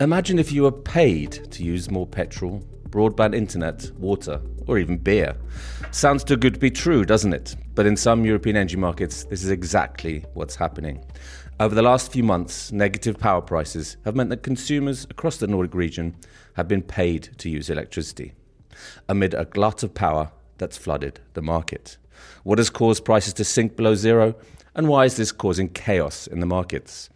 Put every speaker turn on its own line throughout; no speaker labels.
Imagine if you were paid to use more petrol, broadband internet, water, or even beer. Sounds too good to be true, doesn't it? But in some European energy markets, this is exactly what's happening. Over the last few months, negative power prices have meant that consumers across the Nordic region have been paid to use electricity, amid a glut of power that's flooded the market. What has caused prices to sink below zero, and why is this causing chaos in the markets?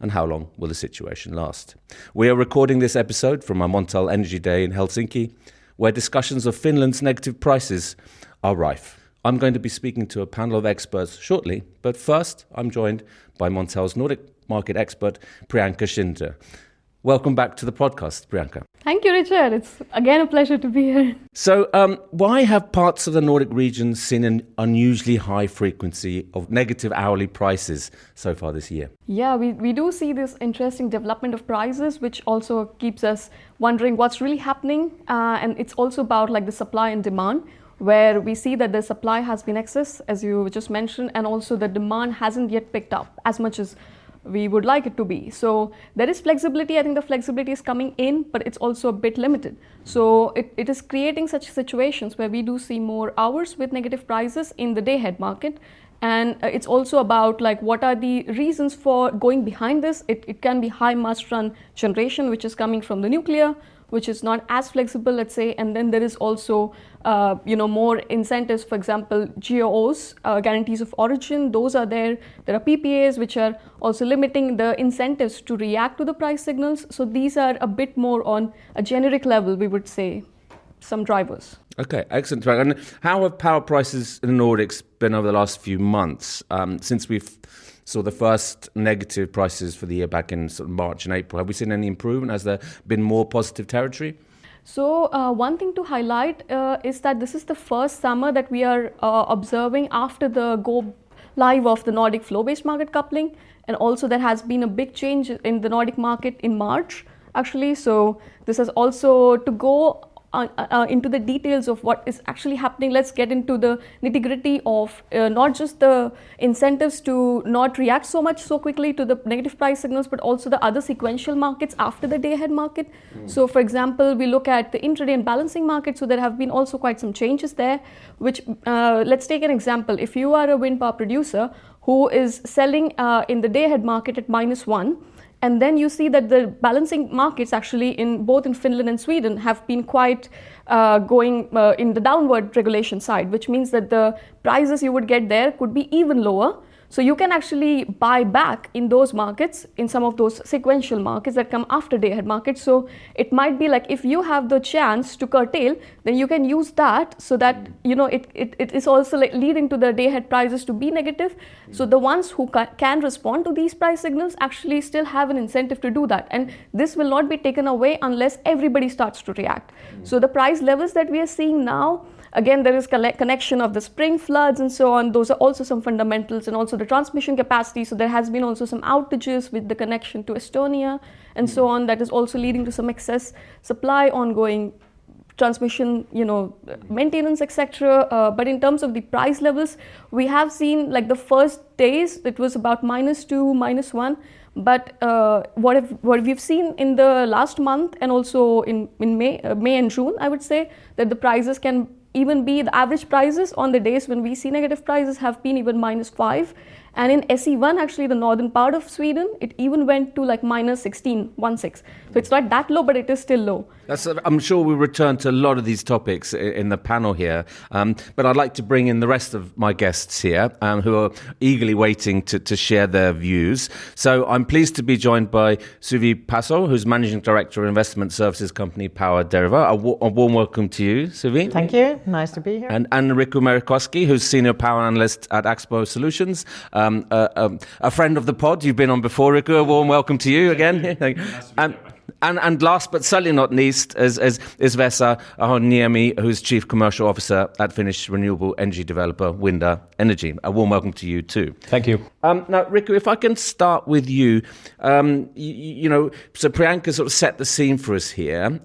And how long will the situation last? We are recording this episode from our Montel Energy Day in Helsinki, where discussions of Finland's negative prices are rife. I'm going to be speaking to a panel of experts shortly, but first I'm joined by Montel's Nordic market expert, Priyanka Schindler. Welcome back to the podcast, Priyanka.
Thank you, Richard. It's again a pleasure to be here.
So why have parts of the Nordic region seen an unusually high frequency of negative hourly prices so far this year?
Yeah, we do see this interesting development of prices, which also keeps us wondering what's really happening. And it's also about like the supply and demand, where we see that the supply has been excess, as you just mentioned, and also the demand hasn't yet picked up as much as we would like it to be. So there is flexibility. I think the flexibility is coming in, but it's also a bit limited. So it is creating such situations where we do see more hours with negative prices in the day-ahead market. And it's also about like what are the reasons for going behind this. It can be high mass run generation, which is coming from the nuclear, which is not as flexible, let's say, and then there is also, more incentives. For example, GOs, guarantees of origin, those are there. There are PPAs, which are also limiting the incentives to react to the price signals. So these are a bit more on a generic level, we would say, some drivers.
Okay, excellent. And how have power prices in the Nordics been over the last few months since we've saw the first negative prices for the year back in sort of March and April? Have we seen any improvement? Has there been more positive territory?
So one thing to highlight is that this is the first summer that we are observing after the go live of the Nordic flow-based market coupling. And also there has been a big change in the Nordic market in March, actually. So this has also to go into the details of what is actually happening. Let's get into the nitty-gritty of not just the incentives to not react so quickly to the negative price signals, but also the other sequential markets after the day-ahead market. So for example, we look at the intraday and balancing market. So there have been also quite some changes there, which let's take an example. If you are a wind power producer who is selling in the day-ahead market at -1, and then you see that the balancing markets actually in both in Finland and Sweden have been quite going in the downward regulation side, which means that the prices you would get there could be even lower. So you can actually buy back in those markets, in some of those sequential markets that come after day-ahead markets. So it might be like if you have the chance to curtail, then you can use that so that, it is also like leading to the day-ahead prices to be negative. So the ones who can respond to these price signals actually still have an incentive to do that. And this will not be taken away unless everybody starts to react. So the price levels that we are seeing now, again, there is connection of the spring floods and so on. Those are also some fundamentals, and also the transmission capacity. So there has been also some outages with the connection to Estonia and so on. That is also leading to some excess supply, ongoing transmission, maintenance, etc. But in terms of the price levels, we have seen like the first days, it was about -2, -1. But what we've seen in the last month and also in May and June, I would say that the prices can even be the average prices on the days when we see negative prices have been even -5. And in SE1, actually the northern part of Sweden, it even went to like -16. So it's not that low, but it is still low.
I'm sure we'll return to a lot of these topics in the panel here. But I'd like to bring in the rest of my guests here who are eagerly waiting to share their views. So I'm pleased to be joined by Suvi Paaso, who's Managing Director of Investment Services Company Deriva. A warm welcome to you, Suvi.
Thank you. Nice to be here.
And Riku Merikoski, who's Senior Power Analyst at Axpo Solutions. A friend of the pod. You've been on before, Riku. A warm welcome to you again. And last but certainly not least is Vesa Ahoniemi, who's Chief Commercial Officer at Finnish renewable energy developer Winda Energy. A warm welcome to you too.
Thank you.
Now, Riku, if I can start with you, so Priyanka sort of set the scene for us here.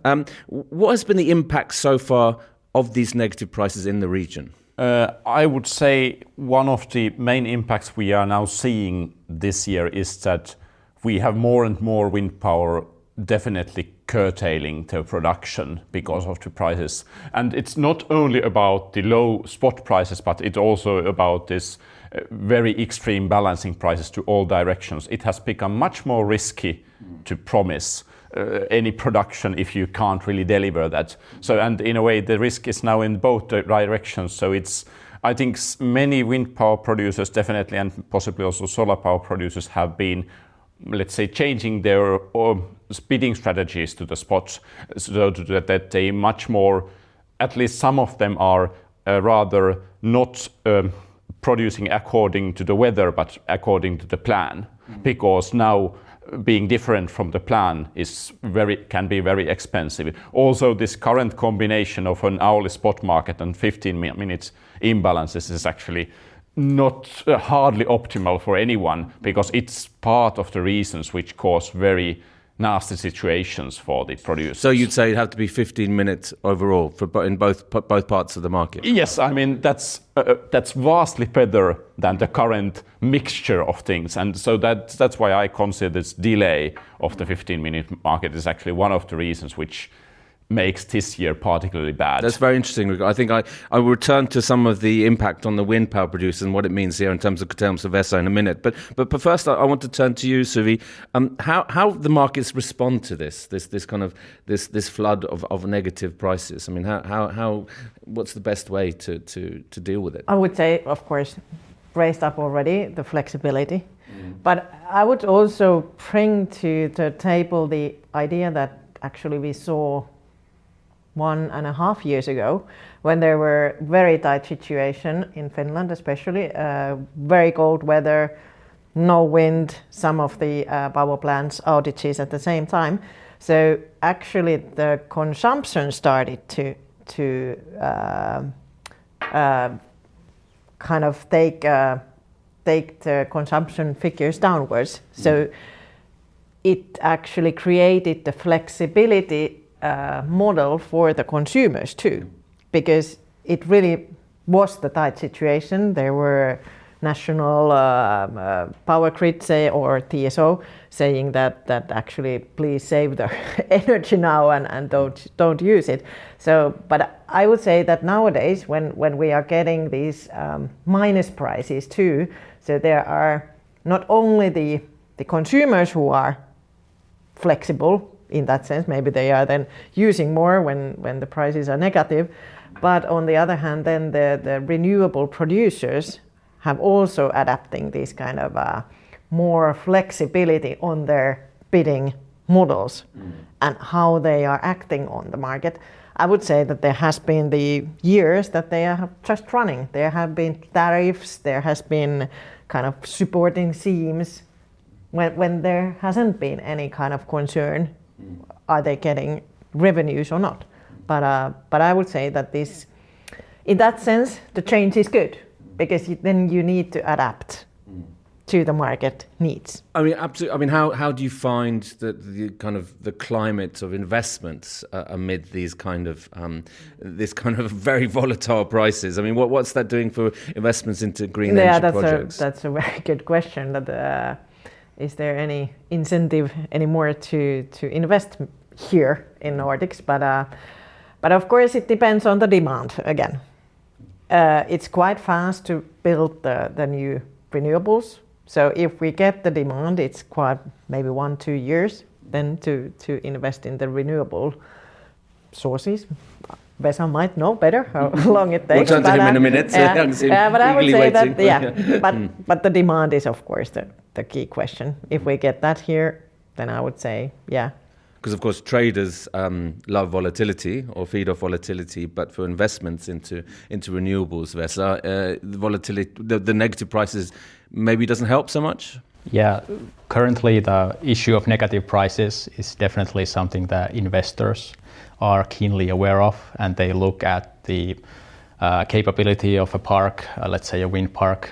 What has been the impact so far of these negative prices in the region?
I would say one of the main impacts we are now seeing this year is that we have more and more wind power definitely curtailing their production because of the prices. And it's not only about the low spot prices, but it's also about this very extreme balancing prices to all directions. It has become much more risky to promise any production if you can't really deliver that. So, and in a way, the risk is now in both directions. So I think many wind power producers definitely, and possibly also solar power producers, have been, let's say, changing their bidding strategies to the spots, so that they much more, at least some of them are rather not producing according to the weather, but according to the plan, because now being different from the plan can be very expensive. Also, this current combination of an hourly spot market and 15 minutes imbalances is actually not hardly optimal for anyone, because it's part of the reasons which cause very nasty situations for the producers.
So you'd say it'd have to be 15 minutes overall in both parts of the market?
Yes, I mean that's vastly better than the current mixture of things, and so that's why I consider this delay of the 15-minute market is actually one of the reasons which makes this year particularly bad.
That's very interesting. I think I will return to some of the impact on the wind power producers and what it means here in terms of curtailments of ESSA in a minute. But first, I want to turn to you, Suvi. How the markets respond to this flood of negative prices? I mean, what's the best way to deal with it?
I would say, of course, raised up already the flexibility, but I would also bring to the table the idea that actually we saw 1.5 years ago, when there were very tight situation in Finland, especially very cold weather, no wind, some of the power plants outages at the same time. So actually the consumption started to kind of take the consumption figures downwards. So it actually created the flexibility model for the consumers too, because it really was the tight situation. There were national power grids or TSO saying that actually please save the energy now and don't use it. So, but I would say that nowadays when we are getting these minus prices too, so there are not only the consumers who are flexible in that sense, maybe they are then using more when the prices are negative, but on the other hand then the renewable producers have also adapting this kind of more flexibility on their bidding models and how they are acting on the market. I would say that there has been the years that they are just running. There have been tariffs, there has been kind of supporting schemes when there hasn't been any kind of concern, are they getting revenues or not? But I would say that this, in that sense, the change is good, because then you need to adapt to the market needs.
I mean, absolutely. I mean, how do you find the kind of the climate of investments amid these kind of this kind of very volatile prices? I mean, what's that doing for investments into green energy projects?
That's a very good question. That is there any incentive anymore to invest here in Nordics? But of course it depends on the demand again. It's quite fast to build the new renewables. So if we get the demand, it's quite maybe 1-2 years then to invest in the renewable sources. Vesa might know better how long it takes.
We'll turn to him in a minute.
But I would say
waiting.
that, but the demand is of course the key question. If we get that here, then I would say, yeah.
Because of course traders love volatility or feed off volatility, but for investments into renewables, Vesa, the volatility, the negative prices maybe doesn't help so much.
Yeah, currently the issue of negative prices is definitely something that investors are keenly aware of, and they look at the capability of a park, let's say a wind park,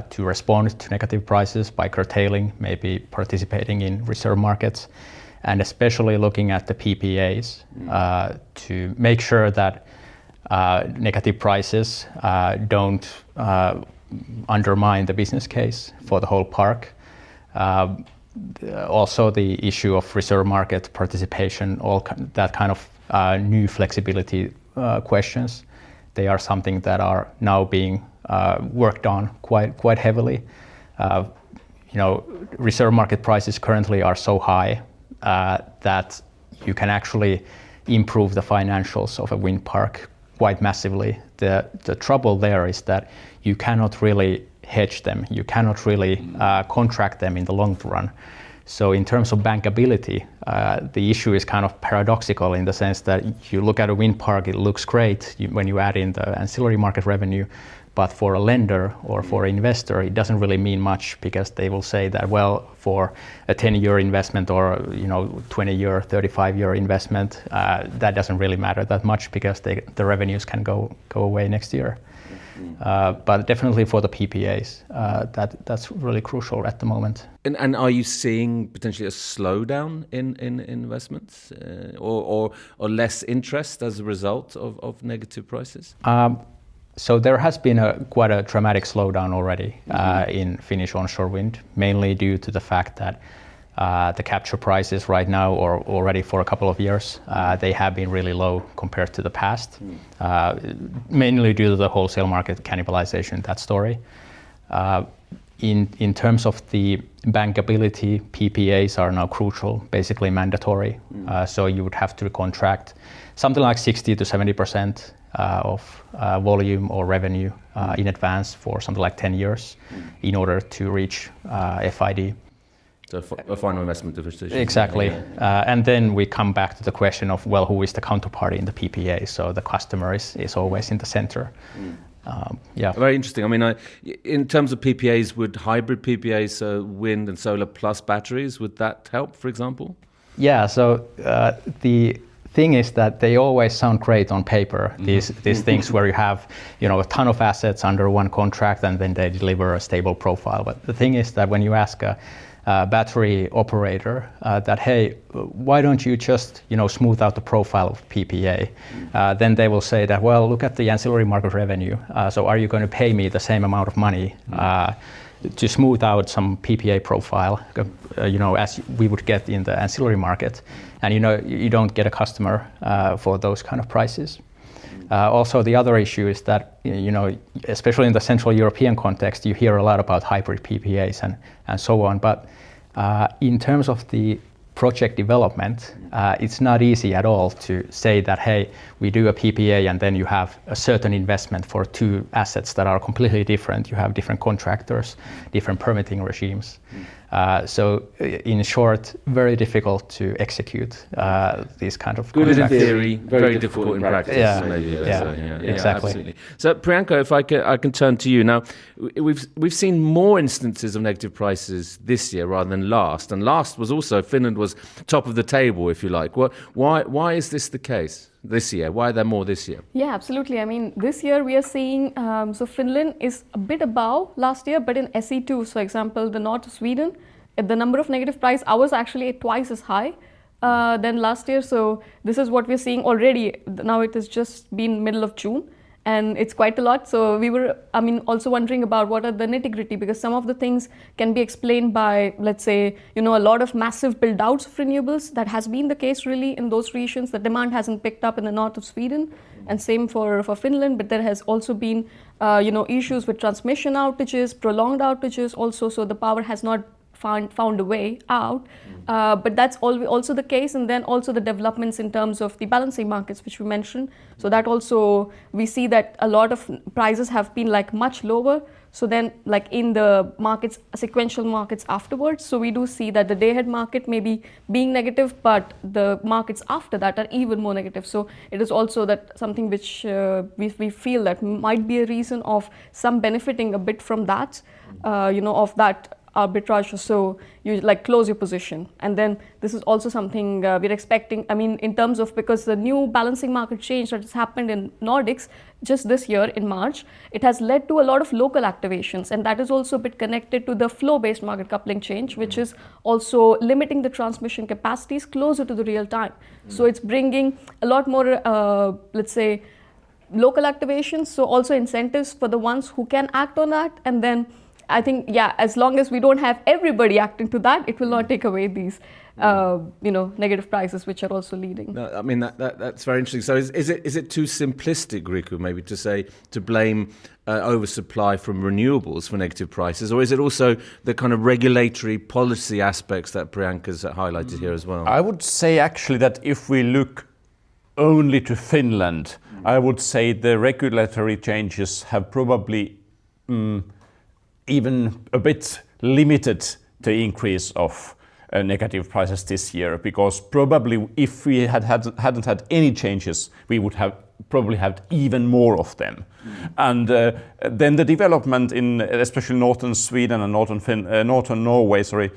to respond to negative prices by curtailing, maybe participating in reserve markets, and especially looking at the PPAs to make sure that negative prices don't undermine the business case for the whole park. Also the issue of reserve market participation, that kind of new flexibility questions, they are something that are now being worked on quite heavily. Reserve market prices currently are so high that you can actually improve the financials of a wind park quite massively. The trouble there is that you cannot really hedge them. You cannot really contract them in the long run. So in terms of bankability, the issue is kind of paradoxical in the sense that you look at a wind park, it looks great when you add in the ancillary market revenue, but for a lender or for an investor, it doesn't really mean much because they will say that, well, for a 10-year investment or 20-year, 35-year investment, that doesn't really matter that much because the revenues can go away next year. But definitely for the PPAs, that's really crucial at the moment.
And are you seeing potentially a slowdown in investments or less interest as a result of negative prices?
So there has been quite a dramatic slowdown already in Finnish onshore wind, mainly due to the fact that the capture prices right now, or already for a couple of years, they have been really low compared to the past, mainly due to the wholesale market cannibalization, that story. In terms of the bankability, PPAs are now crucial, basically mandatory. So you would have to contract something like 60 to 70% of volume or revenue in advance for something like 10 years in order to reach FID.
So a final investment decision.
Exactly. And then we come back to the question of, well, who is the counterparty in the PPA? So the customer is always in the center.
Very interesting. I mean, in terms of PPAs, would hybrid PPAs, so wind and solar plus batteries, would that help, for example?
Yeah, so the thing is that they always sound great on paper, these things where you have a ton of assets under one contract and then they deliver a stable profile. But the thing is that when you ask a battery operator that, hey, why don't you just smooth out the profile of PPA? Then they will say that, well, look at the ancillary market revenue. So are you going to pay me the same amount of money to smooth out some PPA profile, as we would get in the ancillary market? And you don't get a customer for those kind of prices. Also, the other issue is that, especially in the Central European context, you hear a lot about hybrid PPAs and so on. But in terms of the project development, it's not easy at all to say that, hey, we do a PPA and then you have a certain investment for two assets that are completely different. You have different contractors, different permitting regimes. So in short, very difficult to execute these kind of
good
contracts.
in theory, very difficult in practice.
Exactly.
Absolutely. So Priyanka, if I can turn to you now, we've seen more instances of negative prices this year rather than last, and last was also Finland was top of the table, if you like. Why is this the case this year? Why are there more this year?
Yeah, absolutely. I mean, this year we are seeing, so Finland is a bit above last year, but in SE2, for example, the north of Sweden, the number of negative price hours actually twice as high than last year. So this is what we're seeing already. Now it has just been middle of June and it's quite a lot. So we were, also wondering about what are the nitty-gritty, because some of the things can be explained by, let's say, a lot of massive build-outs of renewables. That has been the case really in those regions. The demand hasn't picked up in the north of Sweden, and same for Finland. But there has also been, issues with transmission outages, prolonged outages also. So the power has not found a way out, but that's also the case. And then also the developments in terms of the balancing markets, which we mentioned. So that also we see that a lot of prices have been much lower. So then in the markets, sequential markets afterwards, so we do see that the day-ahead market may be being negative, but the markets after that are even more negative. So it is also that something which we feel that might be a reason of some benefiting a bit from that, of that arbitrage. So you close your position, and then this is also something we're expecting. In terms of, because the new balancing market change that has happened in Nordics just this year in March, it has led to a lot of local activations, and that is also a bit connected to the flow-based market coupling change, which is also limiting the transmission capacities closer to the real time. So it's bringing a lot more, let's say, local activations. So also incentives for the ones who can act on that, and then I think, yeah, as long as we don't have everybody acting to that, it will not take away these, negative prices, which are also leading.
No, I mean, that's very interesting. So is it too simplistic, Riku, maybe to blame oversupply from renewables for negative prices, or is it also the kind of regulatory policy aspects that Priyanka's highlighted here as well?
I would say actually that if we look only to Finland, I would say the regulatory changes have probably even a bit limited the increase of negative prices this year, because probably if we hadn't had any changes, we would have probably had even more of them. And then the development in especially northern Sweden and northern Norway,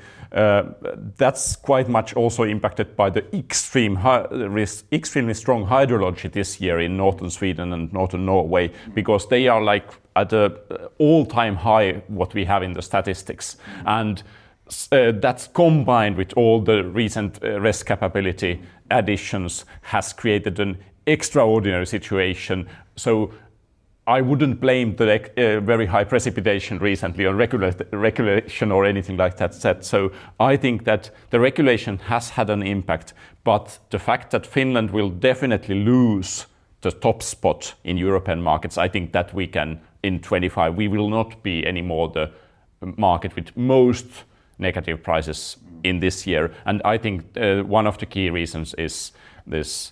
that's quite much also impacted by the extremely strong hydrology this year in northern Sweden and northern Norway, because they are like at an all-time high what we have in the statistics. And that's combined with all the recent RES capability additions has created an extraordinary situation. So I wouldn't blame the very high precipitation recently on regulation or anything like that. So I think that the regulation has had an impact, but the fact that Finland will definitely lose the top spot in European markets, I think that we can, in 25, we will not be anymore the market with most negative prices in this year. And I think one of the key reasons is this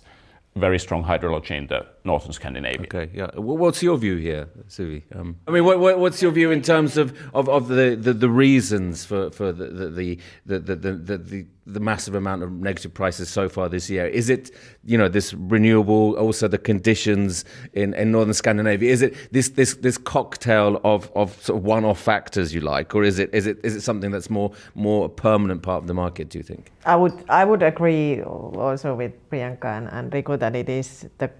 very strong hydrology in the northern Scandinavia.
Okay, yeah. What's your view here, Suvi? I mean, what's your view in terms of the reasons for the massive amount of negative prices so far this year? Is it this renewable, also the conditions in northern Scandinavia? Is it this cocktail of sort of one-off factors, you like, or is it something that's more a permanent part of the market? Do you think?
I would agree also with Priyanka and Riku that it is the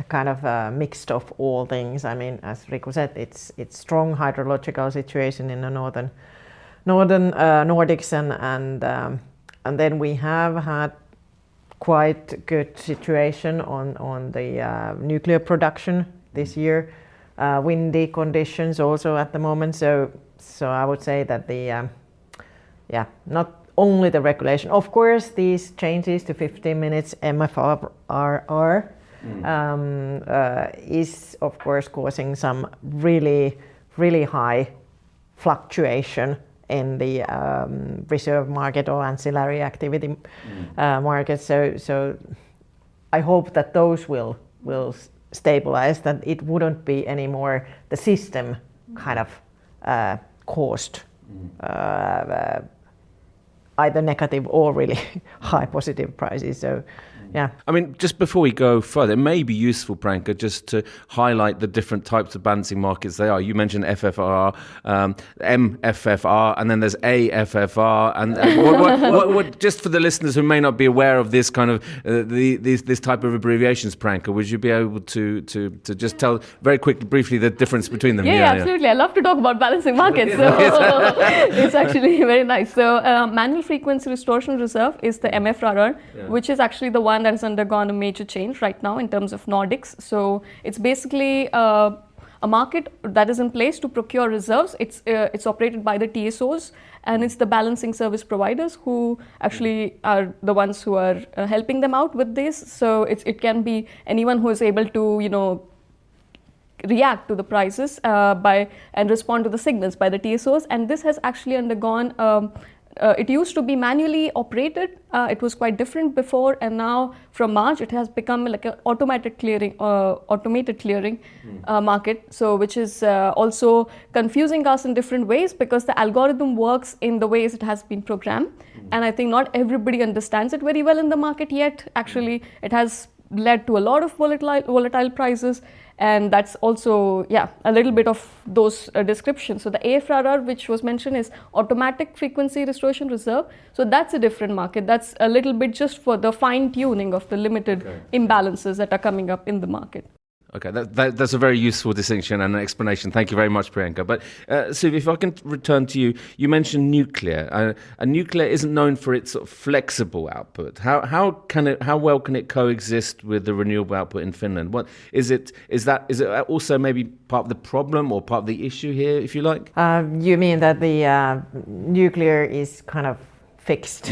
kind of mixed of all things. I mean, as Riku said, it's strong hydrological situation in the northern Nordics, and then we have had quite good situation on the nuclear production this year. Windy conditions also at the moment. So I would say that not only the regulation. Of course, these changes to 15 minutes MFRR is of course causing some really, really high fluctuation in the reserve market or ancillary activity market. So I hope that those will stabilize, that it wouldn't be anymore the system kind of caused either negative or really high positive prices. So, yeah. I
mean, just before we go further, it may be useful, Priyanka, just to highlight the different types of balancing markets they are. You mentioned FFR, MFFR, and then there's AFFR. And what, just for the listeners who may not be aware of this kind of this type of abbreviations, Priyanka, would you be able to just tell very quickly, briefly, the difference between them?
Yeah, absolutely. I love to talk about balancing markets. So it's actually very nice. So manual frequency restoration reserve is the MFRR, which is actually the one that has undergone a major change right now in terms of Nordics. So it's basically a market that is in place to procure reserves. It's operated by the TSOs, and it's the balancing service providers who actually are the ones who are helping them out with this. So it can be anyone who is able to react to the prices and respond to the signals by the TSOs. And this has actually undergone it used to be manually operated. It was quite different before, and now from March it has become like an automated clearing market. So which is also confusing us in different ways, because the algorithm works in the ways it has been programmed, and I think not everybody understands it very well in the market yet. Actually, it has led to a lot of volatile prices. And that's also, a little bit of those descriptions. So the AFRR, which was mentioned, is automatic frequency restoration reserve. So that's a different market. That's a little bit just for the fine tuning of the limited imbalances that are coming up in the market.
Okay, that's a very useful distinction and an explanation. Thank you very much, Priyanka. But Suvi, if I can return to you, you mentioned nuclear. And nuclear isn't known for its sort of flexible output. How well can it coexist with the renewable output in Finland? What is it? Is it also maybe part of the problem or part of the issue here, if you like?
You mean that the nuclear is kind of fixed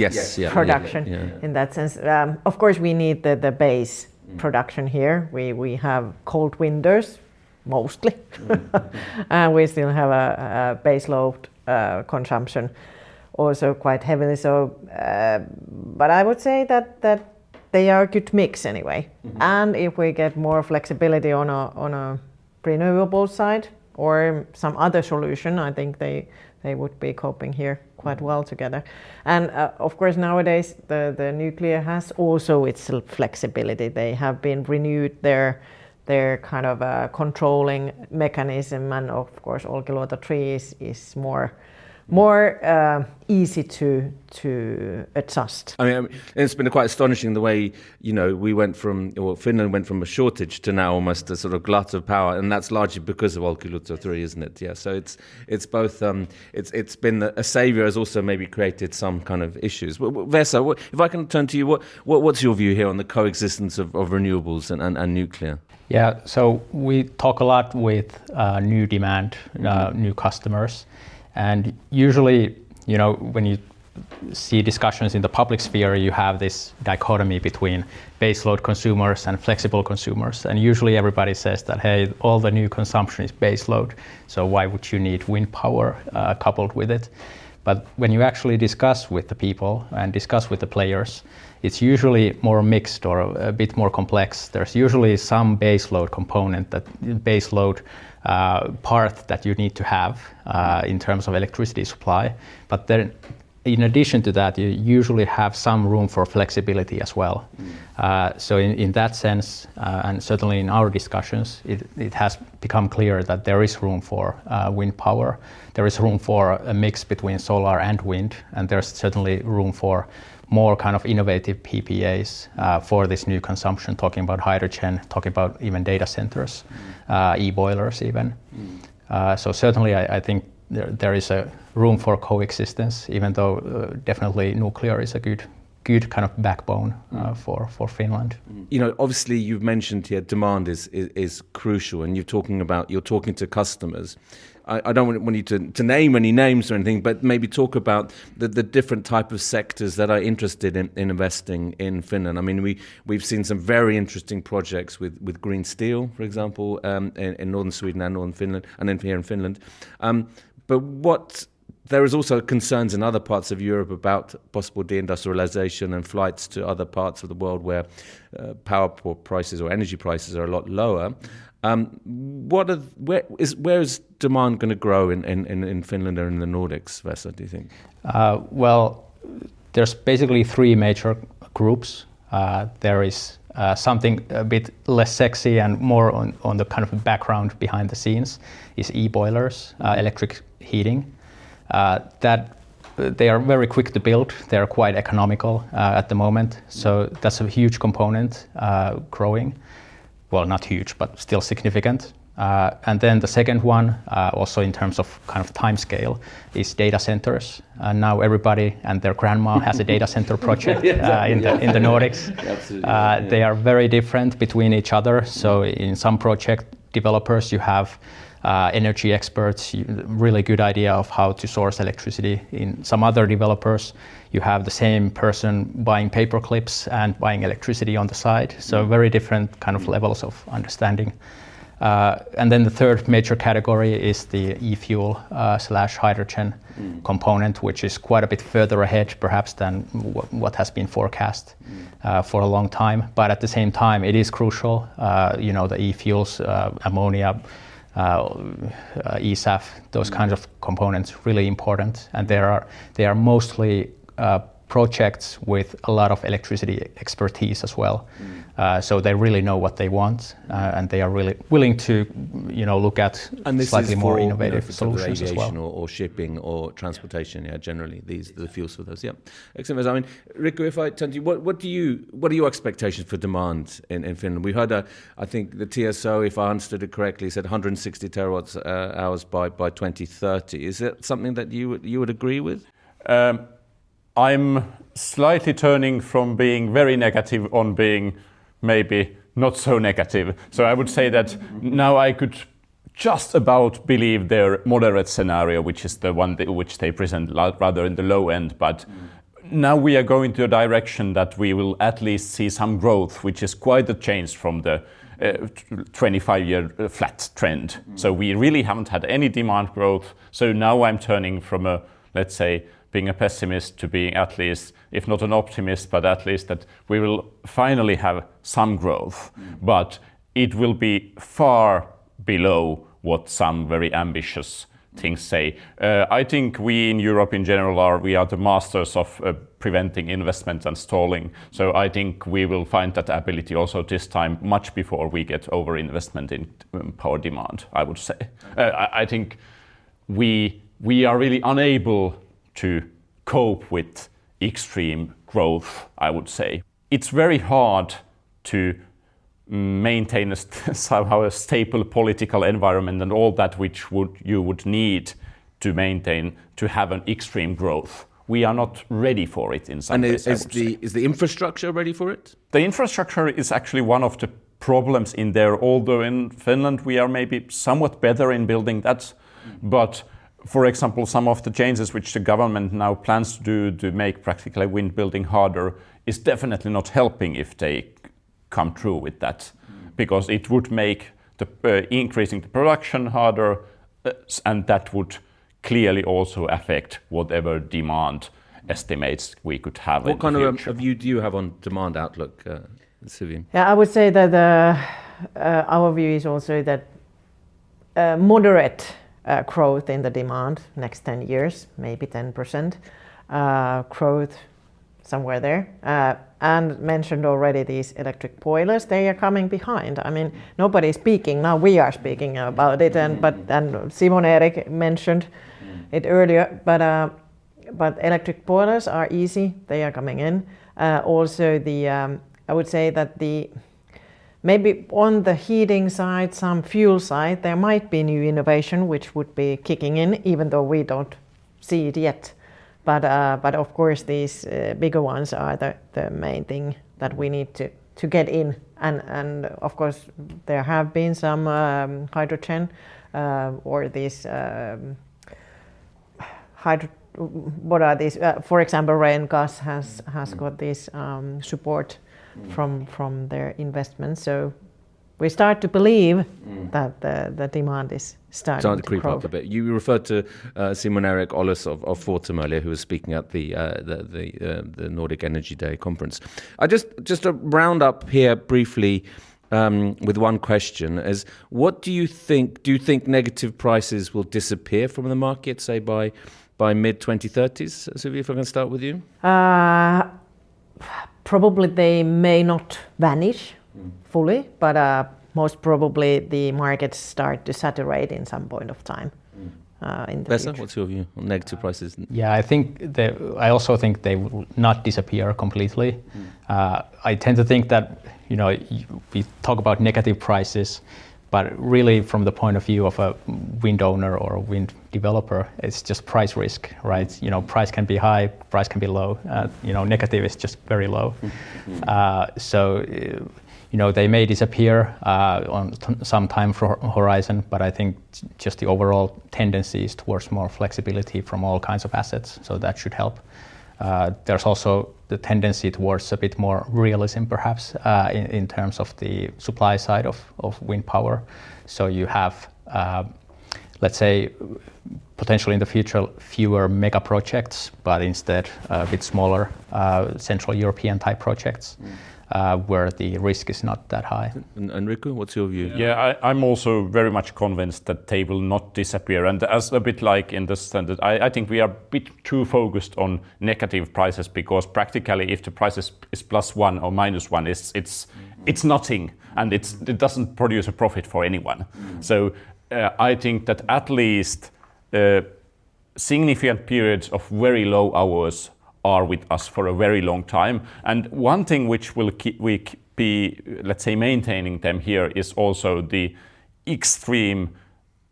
production in that sense? Of course, we need the base production here. We have cold winters mostly, and we still have a base load consumption also quite heavily. So, but I would say that they are a good mix anyway. And if we get more flexibility on a renewable side or some other solution, I think they would be coping here quite well together. And of course nowadays the nuclear has also its flexibility. They have been renewed their kind of controlling mechanism, and of course Olkiluoto 3 is more easy to adjust.
I mean, it's been quite astonishing the way, Finland went from a shortage to now almost a sort of glut of power, and that's largely because of Olkiluoto 3, isn't it? Yeah. So it's both. It's been a saviour, has also maybe created some kind of issues. Vesa, if I can turn to you, what's your view here on the coexistence of renewables and nuclear?
Yeah. So we talk a lot with new demand, new customers. And usually, when you see discussions in the public sphere, you have this dichotomy between baseload consumers and flexible consumers. And usually everybody says that, hey, all the new consumption is baseload, so why would you need wind power coupled with it? But when you actually discuss with the people and discuss with the players, it's usually more mixed or a bit more complex. There's usually some baseload component, that baseload part that you need to have in terms of electricity supply. But then in addition to that, you usually have some room for flexibility as well. So in that sense, and certainly in our discussions, it has become clear that there is room for wind power. There is room for a mix between solar and wind, and there's certainly room for more kind of innovative PPAs for this new consumption, talking about hydrogen, talking about even data centers, e-boilers even. So certainly I think there is a room for coexistence, even though definitely nuclear is a good kind of backbone for Finland.
Obviously you've mentioned here demand is crucial, and you're talking to customers. I don't want you to name any names or anything, but maybe talk about the different type of sectors that are interested in investing in Finland. I mean, we've seen some very interesting projects with green steel, for example, in northern Sweden and northern Finland, and then here in Finland. But there is also concerns in other parts of Europe about possible deindustrialization and flights to other parts of the world where power prices or energy prices are a lot lower. Where is demand going to grow in Finland or in the Nordics, Vesa, do you think?
Well, there's basically three major groups. There is something a bit less sexy and more on the kind of background behind the scenes is e-boilers, electric heating. That they are very quick to build. They're quite economical at the moment. So that's a huge component growing. Well, not huge, but still significant. And then the second one, also in terms of kind of time scale, is data centers. Now everybody and their grandma has a data center project in the Nordics. Absolutely. They are very different between each other. So in some project developers, you have energy experts, really good idea of how to source electricity. In some other developers, you have the same person buying paper clips and buying electricity on the side. So very different kind of levels of understanding. And then the third major category is the e-fuel / hydrogen component, which is quite a bit further ahead perhaps than what has been forecast for a long time. But at the same time, it is crucial. The e-fuels, ammonia, eSAF, those kinds of components, really important. And they are mostly projects with a lot of electricity expertise as well. So they really know what they want, and they are really willing to, look at slightly more innovative solutions as well.
Or shipping or transportation. Yeah, generally these are the fuels for those. Yeah, excellent. I mean, Riku, if I turn to you, what are your expectations for demand in Finland? We heard, I think the TSO, if I understood it correctly, said 160 terawatt hours by 2030. Is that something that you would agree with?
I'm slightly turning from being very negative on being maybe not so negative. So I would say that now I could just about believe their moderate scenario, which is the one which they present rather in the low end. But now we are going to a direction that we will at least see some growth, which is quite a change from the 25-year flat trend. So we really haven't had any demand growth. So now I'm turning from let's say, being a pessimist to being at least, if not an optimist, but at least that we will finally have some growth. But it will be far below what some very ambitious things say. I think we in Europe in general we are the masters of preventing investment and stalling. So I think we will find that ability also this time much before we get over-investment in power demand, I would say. I think we are really unable to cope with extreme growth, I would say. It's very hard to maintain somehow a stable political environment and all that which you would need to maintain, to have an extreme growth. We are not ready for it in some ways.
And is the infrastructure ready for it?
The infrastructure is actually one of the problems in there, although in Finland we are maybe somewhat better in building that. But for example, some of the changes which the government now plans to do to make practically wind building harder is definitely not helping if they come true with that, because it would make increasing the production harder, and that would clearly also affect whatever demand estimates we could have.
What kind of a view do you have on demand outlook, Suvi?
Yeah, I would say that our view is also that moderate growth in the demand next 10 years, maybe 10% growth somewhere there. And mentioned already these electric boilers, they are coming behind. I mean, nobody's speaking, now we are speaking about it, and Simon Erik mentioned it earlier, but electric boilers are easy, they are coming in. Also I would say that maybe on the heating side, some fuel side, there might be new innovation which would be kicking in, even though we don't see it yet. But of course, these bigger ones are the main thing that we need to get in. And of course, there have been some hydrogen or these what are these? For example, Gas has got this support from their investments. So we start to believe that the demand is starting to
creep
grow
up a bit. You referred to Simon Erik Olles of Fortum earlier, who was speaking at the Nordic Energy Day conference. I just to round up here briefly with one question: is what do you think? Do you think negative prices will disappear from the market, say by mid 2030s? Suvi, if I can start with you.
Probably they may not vanish fully, but most probably the markets start to saturate in some point of time in the future.
What's your view on negative prices?
Yeah, I also think they will not disappear completely. I tend to think that we talk about negative prices, but really from the point of view of a wind owner or a wind developer, it's just price risk, right? Price can be high, price can be low. Negative is just very low. So they may disappear on some time horizon, but I think just the overall tendency is towards more flexibility from all kinds of assets, so that should help. There's also the tendency towards a bit more realism, perhaps, in terms of the supply side of wind power. So you have, let's say, potentially in the future, fewer mega projects, but instead a bit smaller Central European type projects. where the risk is not that high.
And Riku, what's your view?
Yeah, I'm also very much convinced that they will not disappear. And as a bit like in the standard, I think we are a bit too focused on negative prices, because practically if the price is +1 or -1, it's nothing, and it doesn't produce a profit for anyone. So I think that at least significant periods of very low hours are with us for a very long time. And one thing which will be, let's say, maintaining them here is also the extreme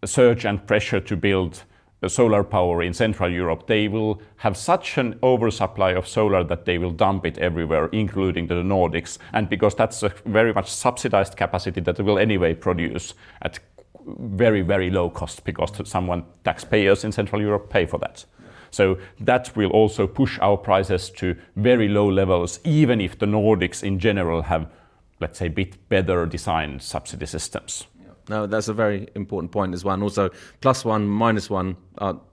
surge and pressure to build solar power in Central Europe. They will have such an oversupply of solar that they will dump it everywhere, including the Nordics. And because that's a very much subsidized capacity that will anyway produce at very, very low cost, because taxpayers in Central Europe pay for that. So that will also push our prices to very low levels, even if the Nordics in general have, let's say, a bit better designed subsidy systems.
No, that's a very important point as well. And also, +1, -1,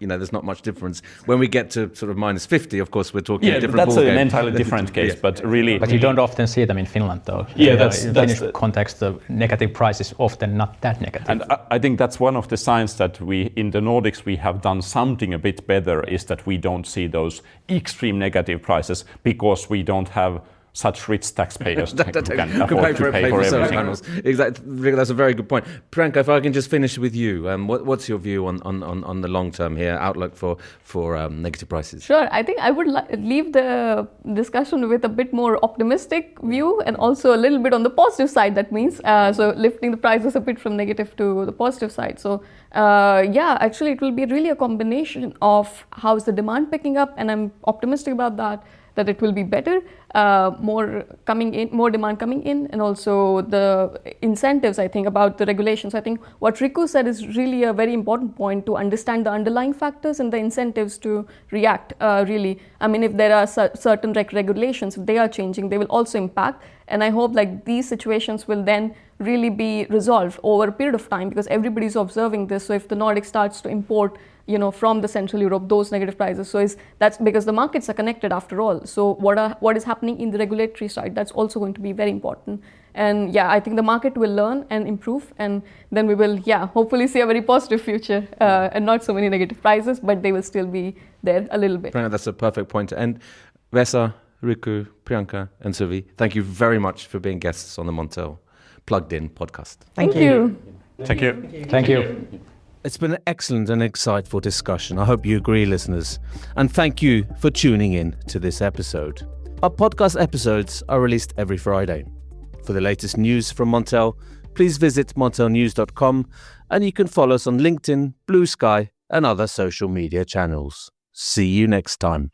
there's not much difference. When we get to sort of -50, of course, we're talking a different
that's
ballgame.
an entirely different case, but really...
But you don't often see them in Finland, though.
Yeah,
in Finnish context, the negative price is often not that negative.
And I think that's one of the signs that we, in the Nordics, we have done something a bit better, is that we don't see those extreme negative prices, because we don't have such rich taxpayers who can afford to pay for everything.
Panels. Exactly, that's a very good point. Priyanka, if I can just finish with you, what's your view on the long term here, outlook for negative prices?
Sure, I think I would leave the discussion with a bit more optimistic view, and also a little bit on the positive side. That means so lifting the prices a bit from negative to the positive side. So actually it will be really a combination of how's the demand picking up, and I'm optimistic about that it will be better, more demand coming in, and also the incentives, I think, about the regulations. I think what Riku said is really a very important point, to understand the underlying factors and the incentives to react, really. I mean, if there are certain regulations, if they are changing, they will also impact. And I hope these situations will then really be resolved over a period of time, because everybody's observing this. So if the Nordic starts to import from the Central Europe, those negative prices. So that's because the markets are connected after all. So what is happening in the regulatory side, that's also going to be very important. And I think the market will learn and improve, and then we will, hopefully see a very positive future, and not so many negative prices, but they will still be there a little bit.
That's a perfect point to end. Vesa, Riku, Priyanka, and Suvi, thank you very much for being guests on the Montel Plugged In podcast.
Thank you.
Thank you.
Thank you.
It's been an excellent and insightful discussion. I hope you agree, listeners. And thank you for tuning in to this episode. Our podcast episodes are released every Friday. For the latest news from Montel, please visit montelnews.com, and you can follow us on LinkedIn, Blue Sky, and other social media channels. See you next time.